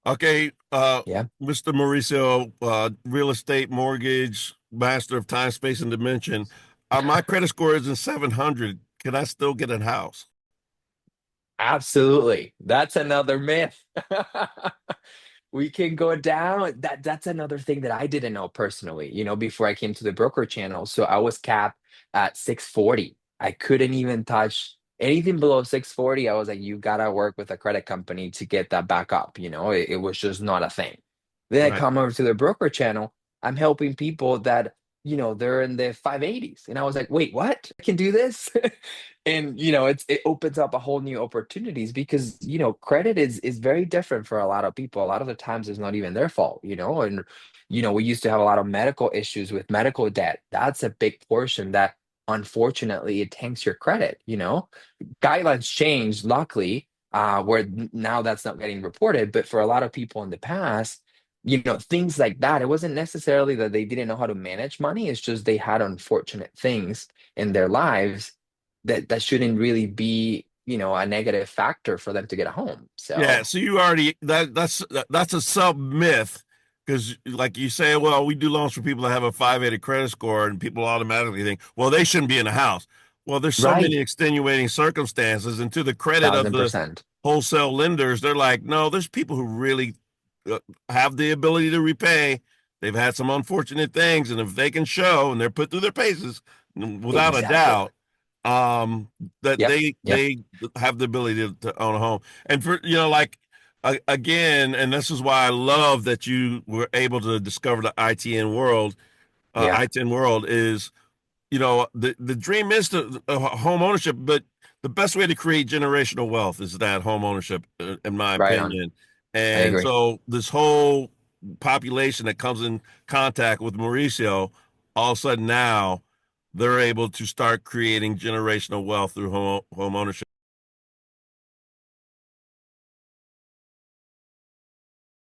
Okay, Yeah. Mr. Mauricio, real estate mortgage master of time, space, and dimension. My credit score is in 700. Can I still get a house? Absolutely. That's another myth. We can go down. That's another thing that I didn't know personally, before I came to the broker channel. So I was capped at 640. I couldn't even touch anything below 640. I was like, you gotta work with a credit company to get that back up. It was just not a thing. Then I Right, come over to the broker channel. I'm helping people that, they're in the 580s. And I was like, wait, what? I can do this? And it opens up a whole new opportunities because credit is very different for a lot of people. A lot of the times it's not even their fault, and we used to have a lot of medical issues with medical debt. That's a big portion that unfortunately it tanks your credit. Guidelines changed, luckily, where now that's not getting reported, but for a lot of people in the past, things like that, it wasn't necessarily that they didn't know how to manage money. It's just they had unfortunate things in their lives that shouldn't really be, a negative factor for them to get a home. yeah. So, So you already that's a sub myth because, like you say, well, we do loans for people that have a 580 credit score, and people automatically think, well, they shouldn't be in a house. Well, there's so right, many extenuating circumstances, and to the credit of thousand the percent. wholesale lenders, they're like, no, there's people who really have the ability to repay. They've had some unfortunate things, and if they can show and they're put through their paces, without a Exactly. doubt, that Yep. Yep. they have the ability to own a home. And for like again, and this is why I love that you were able to discover the ITN world. Yeah. ITN world is the dream is to home ownership, but the best way to create generational wealth is that home ownership, in my Right on. opinion. I And agree. so this whole population that comes in contact with Mauricio, all of a sudden now they're able to start creating generational wealth through home ownership.